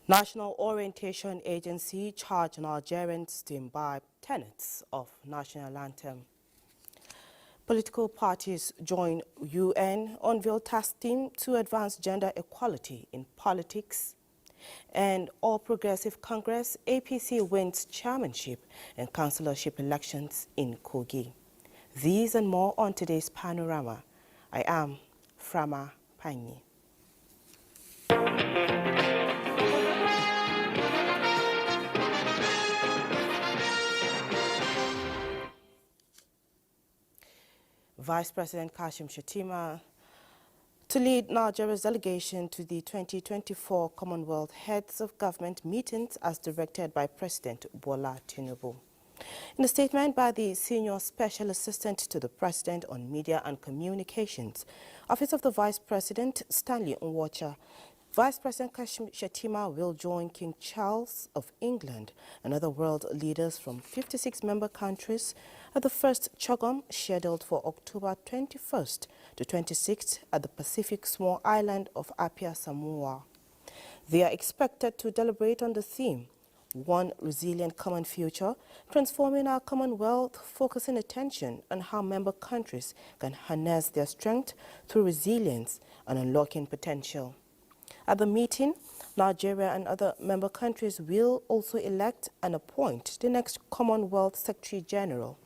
National Orientation Agency charged Nigerians to imbibe tenets of national anthem. Political parties join UN unveil task team to advance gender equality in politics. And All Progressive Congress APC wins chairmanship and councillorship elections in Kogi. These and more on today's Panorama. I am Frama Panyi. Vice President Kashim Shettima to lead Nigeria's delegation to the 2024 Commonwealth Heads of Government meetings as directed by President Bola Tinubu. In a statement by the Senior Special Assistant to the President on Media and Communications, Office of the Vice President Stanley Nwocha, Vice President Kashim Shettima will join King Charles of England and other world leaders from 56 member countries at the first CHOGM scheduled for October 21st to 26th at the Pacific small island of Apia, Samoa. They are expected to deliberate on the theme, One Resilient Common Future, Transforming Our Commonwealth, focusing attention on how member countries can harness their strength through resilience and unlocking potential. At the meeting, Nigeria and other member countries will also elect and appoint the next Commonwealth Secretary General.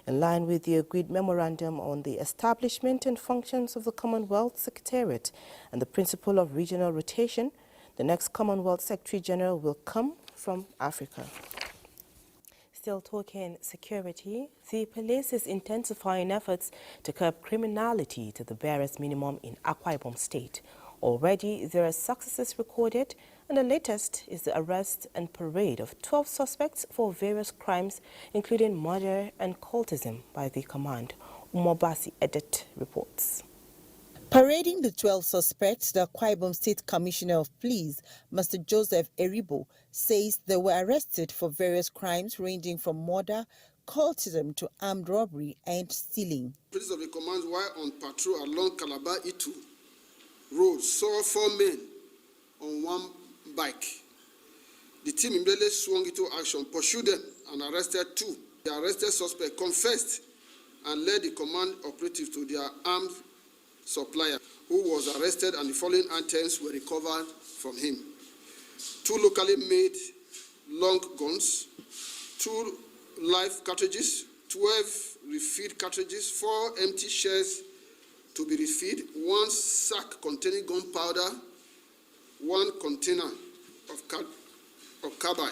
In line with the agreed memorandum on the establishment and functions of the Commonwealth Secretariat and the principle of regional rotation, the next Commonwealth Secretary General will come from Africa. Still talking security, the police is intensifying efforts to curb criminality to the barest minimum in Akwa Ibom State. Already, there are successes recorded, and the latest is the arrest and parade of 12 suspects for various crimes, including murder and cultism by the command. Umobasi Edit reports. Parading the 12 suspects, the Akwa Ibom State Commissioner of Police, Mr. Joseph Eribo, says they were arrested for various crimes ranging from murder, cultism to armed robbery and stealing. Police of the command were on patrol along Calabar-Itu Road, saw 4 men on one bike. The team immediately swung into action, pursued them and arrested 2. The arrested suspect confessed and led the command operative to their armed supplier, who was arrested, and the following items were recovered from him: 2 locally made long guns, 2 live cartridges, 12 refilled cartridges, 4 empty shells to be refilled, 1 sack containing gunpowder, 1 container of carbide.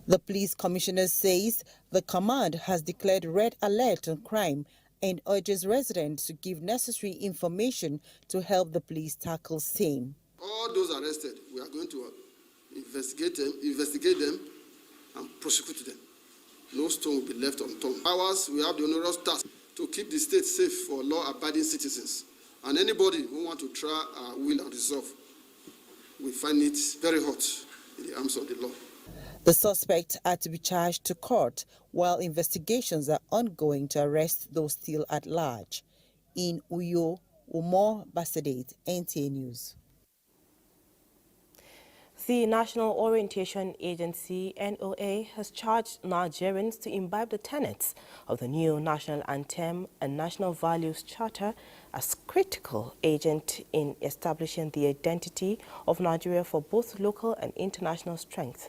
The police commissioner says the command has declared red alert on crime and urges residents to give necessary information to help the police tackle same. All those arrested, we are going to investigate them and prosecute them. No stone will be left unturned. Ours, we have the onerous task to keep the state safe for law-abiding citizens. And anybody who wants to try our will and resolve, we find it very hot in the arms of the law. The suspects are to be charged to court while investigations are ongoing to arrest those still at large. In Uyo, Umar Basadate, NTA News. The National Orientation Agency, NOA, has charged Nigerians to imbibe the tenets of the new national anthem and national values charter as critical agent in establishing the identity of Nigeria for both local and international strength.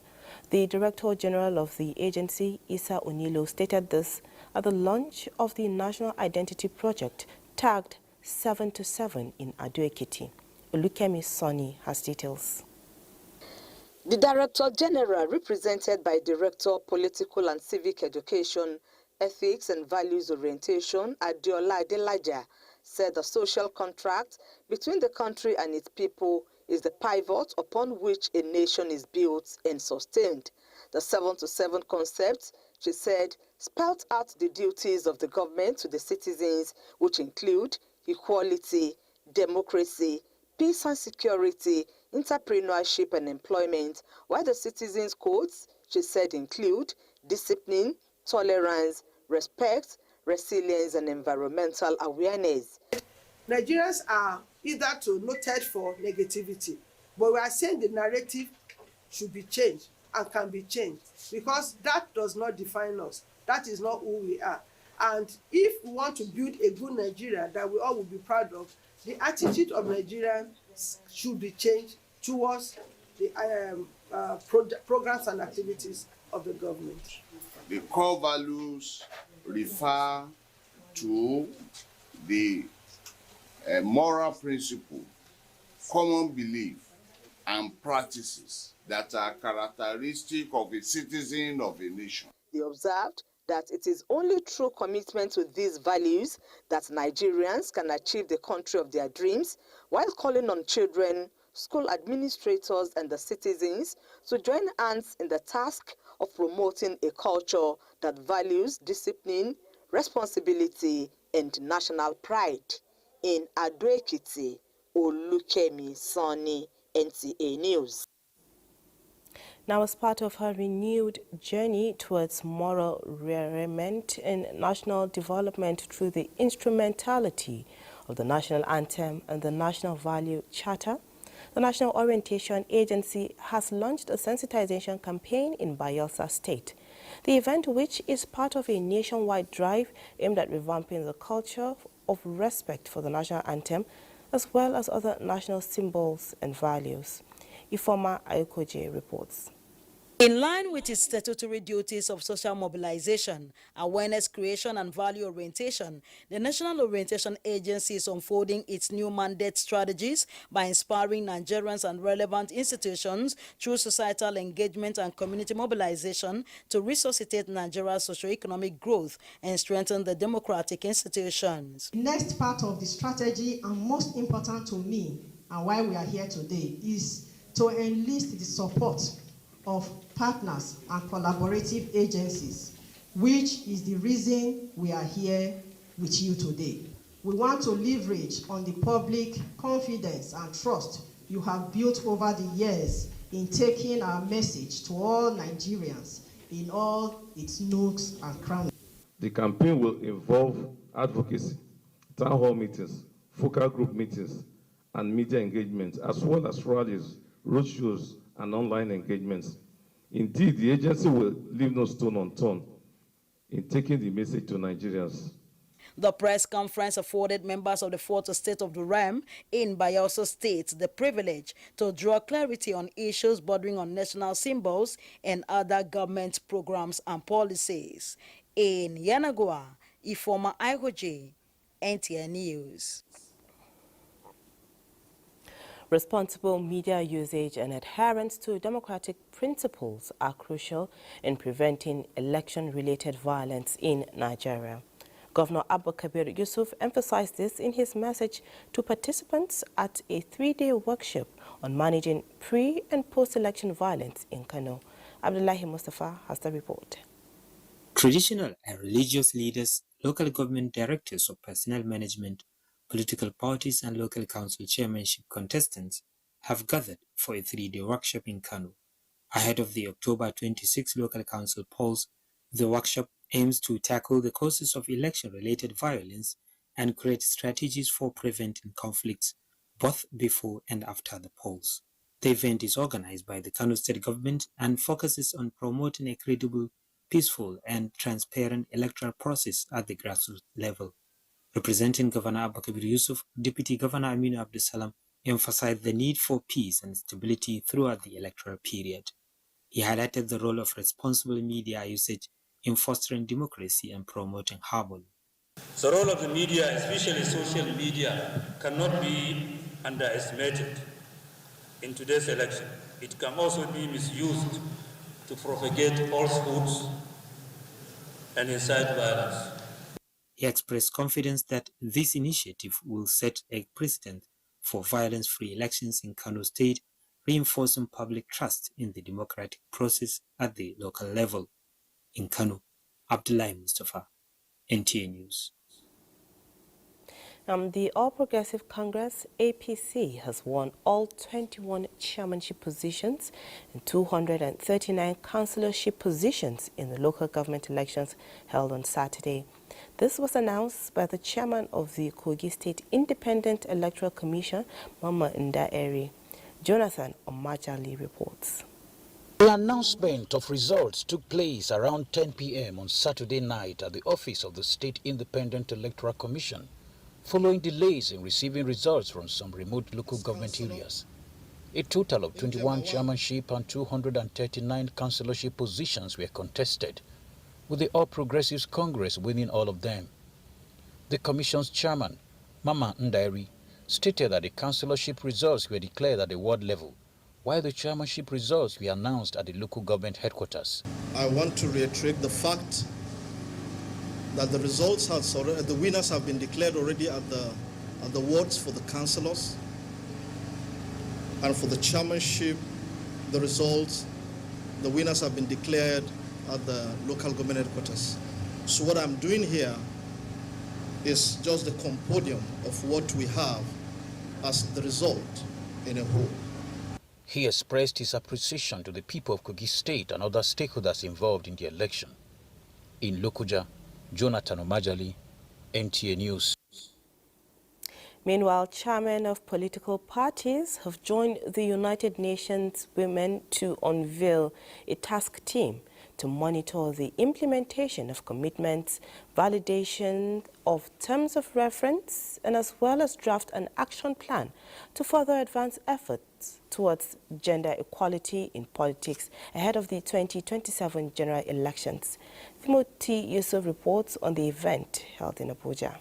The Director General of the agency, Isa Onilo, stated this at the launch of the National Identity Project, tagged 7 to 7 in Ado-Ekiti. Olukemi Sonny has details. The Director General, represented by Director Political and Civic Education, Ethics and Values Orientation, Adeola Adelaja, said the social contract between the country and its people is the pivot upon which a nation is built and sustained. The 7 to 7 concept, she said, spelled out the duties of the government to the citizens, which include equality, democracy, peace and security, entrepreneurship and employment, while the citizens' codes, she said, include discipline, tolerance, respect, resilience, and environmental awareness. Nigerians are either noted for negativity, but we are saying the narrative should be changed and can be changed, because that does not define us. That is not who we are. And if we want to build a good Nigeria that we all will be proud of, the attitude of Nigerians should be changed towards the programs and activities of the government. The core values refer to the moral principle, common belief, and practices that are characteristic of a citizen of a nation. They observed that it is only through commitment to these values that Nigerians can achieve the country of their dreams, while calling on children, school administrators, and the citizens to join hands in the task of promoting a culture that values discipline, responsibility, and national pride. In Ado-Ekiti, Olukemi Sani, NTA News. Now, as part of her renewed journey towards moral rearrangement and national development through the instrumentality of the national anthem and the National Value Charter, the National Orientation Agency has launched a sensitization campaign in Bayelsa State. The event, which is part of a nationwide drive aimed at revamping the culture of respect for the national anthem, as well as other national symbols and values. Ifoma Aikoje reports. In line with its statutory duties of social mobilization, awareness creation, and value orientation, the National Orientation Agency is unfolding its new mandate strategies by inspiring Nigerians and relevant institutions through societal engagement and community mobilization to resuscitate Nigeria's socio-economic growth and strengthen the democratic institutions. The next part of the strategy, and most important to me and why we are here today, is to enlist the support of partners and collaborative agencies, which is the reason we are here with you today. We want to leverage on the public confidence and trust you have built over the years in taking our message to all Nigerians in all its nooks and crannies. The campaign will involve advocacy, town hall meetings, focal group meetings, and media engagement, as well as rallies, roadshows, and online engagements. Indeed, the agency will leave no stone unturned in taking the message to Nigerians. The press conference afforded members of the Fourth Estate of the Realm in Bayelsa State the privilege to draw clarity on issues bordering on national symbols and other government programs and policies. In Yanagua, Ifoma Aikoje, NTA News. Responsible media usage and adherence to democratic principles are crucial in preventing election-related violence in Nigeria. Governor Abubakar Yusuf emphasized this in his message to participants at a 3-day workshop on managing pre- and post-election violence in Kano. Abdullahi Mustafa has the report. Traditional and religious leaders, local government directors of personnel management, political parties and local council chairmanship contestants have gathered for a 3-day workshop in Kano. Ahead of the October 26 local council polls, the workshop aims to tackle the causes of election-related violence and create strategies for preventing conflicts both before and after the polls. The event is organized by the Kano State government and focuses on promoting a credible, peaceful and transparent electoral process at the grassroots level. Representing Governor Abubakar Yusuf, Deputy Governor Aminu Abdusalam emphasized the need for peace and stability throughout the electoral period. He highlighted the role of responsible media usage in fostering democracy and promoting harmony. The role of the media, especially social media, cannot be underestimated in today's election. It can also be misused to propagate falsehoods and incite violence. He expressed confidence that this initiative will set a precedent for violence-free elections in Kano State reinforcing public trust in the democratic process at the local level. In Kano, Abdullahi Mustafa, NTA News. The All Progressive Congress, APC, has won all 21 chairmanship positions and 239 councillorship positions in the local government elections held on Saturday. This was announced by the chairman of the Kogi State Independent Electoral Commission, Mama Ndaeri. Jonathan Omajali reports. The announcement of results took place around 10 p.m. on Saturday night at the office of the State Independent Electoral Commission, following delays in receiving results from some remote local government areas. A total of 21 chairmanship and 239 councillorship positions were contested, with the All Progressives Congress winning all of them. The Commission's chairman, Mama Ndaeri, stated that the councillorship results were declared at the ward level, while the chairmanship results were announced at the local government headquarters. I want to reiterate the fact that the results the winners have been declared already at the wards for the councillors, and for the chairmanship, the results, the winners have been declared at the local government headquarters. So what I'm doing here is just the compendium of what we have as the result in a whole. He expressed his appreciation to the people of Kogi State and other stakeholders involved in the election. In Lokoja, Jonathan Omajali, NTA News. Meanwhile, chairmen of political parties have joined the United Nations Women to unveil a task team to monitor the implementation of commitments, validation of terms of reference, and as well as draft an action plan to further advance efforts towards gender equality in politics ahead of the 2027 general elections. Timothy Yusuf reports on the event held in Abuja.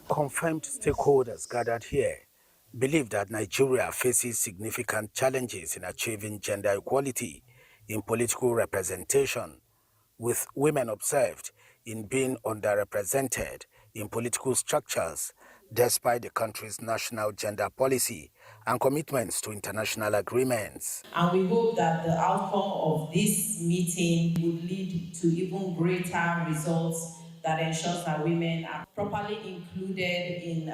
Confirmed stakeholders gathered here believe that Nigeria faces significant challenges in achieving gender equality in political representation, with women observed in being underrepresented in political structures despite the country's national gender policy and commitments to international agreements. And we hope that the outcome of this meeting would lead to even greater results that ensures that women are properly included in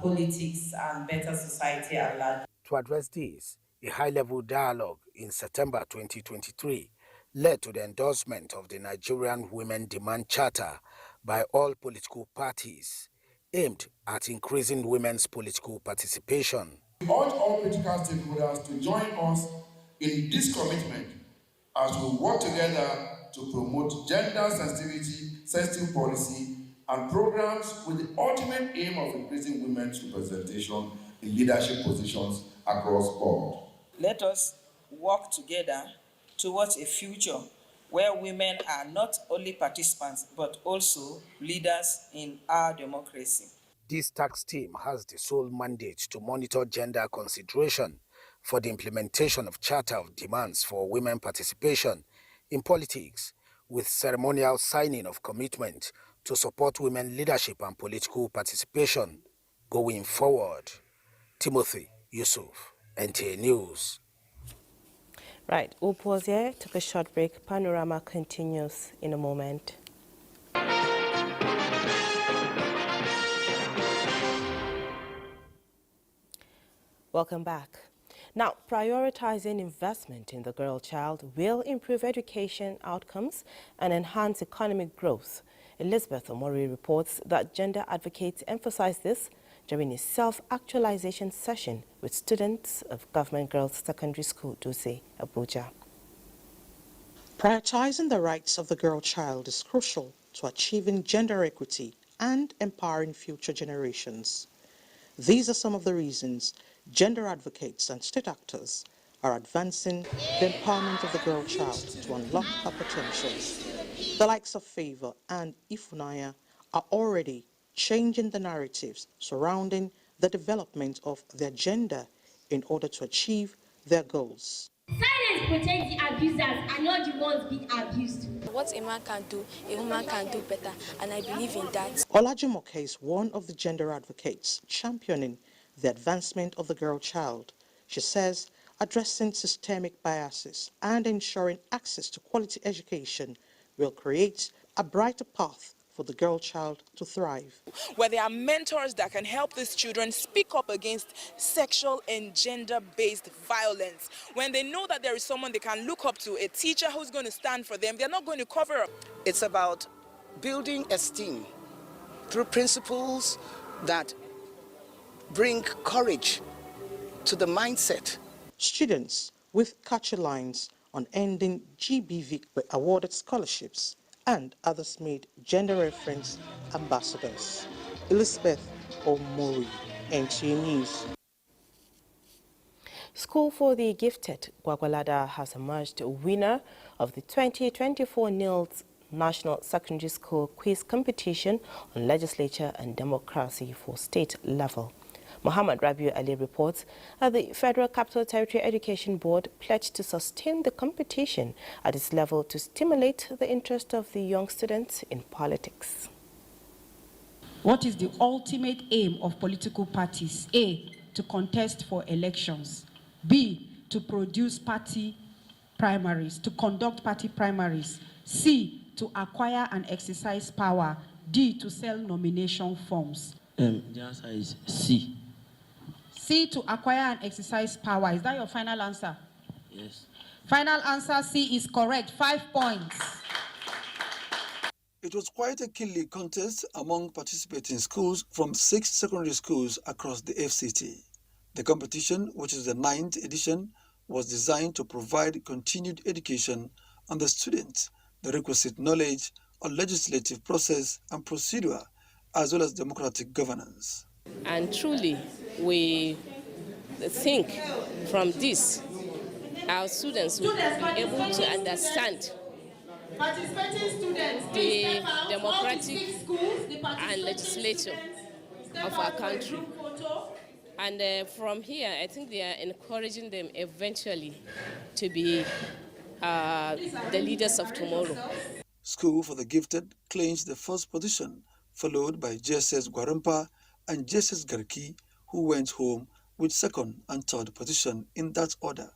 politics and better society at large. To address this, a high-level dialogue in September 2023 led to the endorsement of the Nigerian Women Demand Charter by all political parties, aimed at increasing women's political participation. We urge all political stakeholders to join us in this commitment as we work together to promote gender-sensitive policy and programs with the ultimate aim of increasing women's representation in leadership positions across board. Let us work together towards a future where women are not only participants but also leaders in our democracy. This task team has the sole mandate to monitor gender consideration for the implementation of Charter of Demands for women participation in politics, with ceremonial signing of commitment to support women leadership and political participation going forward. Timothy Yusuf, NTA News. Right, we'll pause here, took a short break. Panorama continues in a moment. Welcome back. Now, prioritizing investment in the girl child will improve education outcomes and enhance economic growth. Elizabeth Omori reports that gender advocates emphasize this during a self-actualization session with students of Government Girls Secondary School, Duse, Abuja. Prioritizing the rights of the girl child is crucial to achieving gender equity and empowering future generations. These are some of the reasons gender advocates and state actors are advancing the empowerment of the girl child to unlock her potential. The likes of Favor and Ifunaya are already changing the narratives surrounding the development of their gender in order to achieve their goals. Silence protects the abusers and not the ones being abused. What a man can do, a woman can do better, and I believe in that. Olajumoke is one of the gender advocates championing the advancement of the girl child. She says addressing systemic biases and ensuring access to quality education will create a brighter path for the girl child to thrive. Where there are mentors that can help these children speak up against sexual and gender-based violence. When they know that there is someone they can look up to, a teacher who's going to stand for them, they're not going to cover up. It's about building esteem through principles that bring courage to the mindset. Students with catchy lines on ending GBV were awarded scholarships, and others made gender reference ambassadors. Elizabeth Omori, NTA News. School for the Gifted, Gwagwalada has emerged a winner of the 2024 NILS National Secondary School Quiz Competition on Legislature and Democracy for state level. Muhammad Rabiu Ali reports that the Federal Capital Territory Education Board pledged to sustain the competition at its level to stimulate the interest of the young students in politics. What is the ultimate aim of political parties? A, to contest for elections. B, to produce party primaries, to conduct party primaries. C, to acquire and exercise power. D, to sell nomination forms. The answer is C. C, to acquire and exercise power. Is that your final answer? Yes. Final answer C is correct. 5 points. It was quite a keenly contest among participating schools from 6 secondary schools across the FCT. The competition, which is the 9th edition, was designed to provide continued education on the students, the requisite knowledge on legislative process and procedure, as well as democratic governance. And truly, we think from this, our students will be able to understand the democratic and legislature of our country. And from here, I think they are encouraging them eventually to be the leaders of tomorrow. School for the Gifted clinched the first position, followed by JSS Gwarampa and JSS Garki, who went home with second and third position in that order.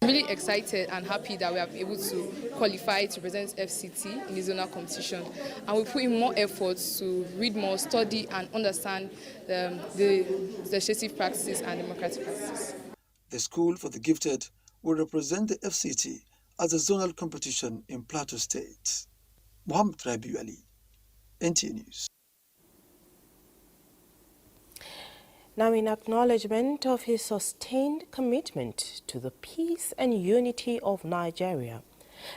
I'm really excited and happy that we are able to qualify to present FCT in the zonal competition, and we put in more efforts to read more, study and understand the legislative practices and democratic practices. The School for the Gifted will represent the FCT as a zonal competition in Plateau State. Muhammad Rabiu Ali, NTA News. Now, in acknowledgement of his sustained commitment to the peace and unity of Nigeria,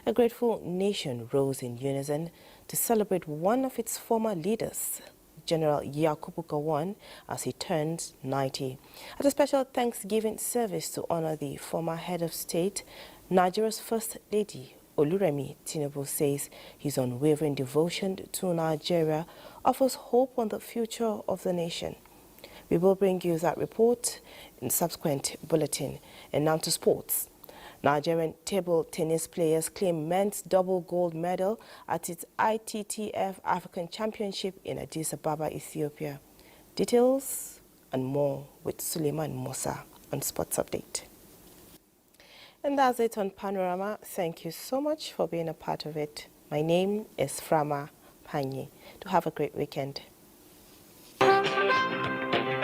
a grateful nation rose in unison to celebrate one of its former leaders, General Yakubu Gowon, as he turns 90. At a special Thanksgiving service to honor the former head of state, Nigeria's First Lady, Oluremi Tinubu, says his unwavering devotion to Nigeria offers hope on the future of the nation. We will bring you that report in subsequent bulletin. And now to sports. Nigerian table tennis players claim men's double gold medal at its ITTF African Championship in Addis Ababa, Ethiopia. Details and more with Suleiman Musa on Sports Update. And that's it on Panorama. Thank you so much for being a part of it. My name is Frama Panye. Do have a great weekend.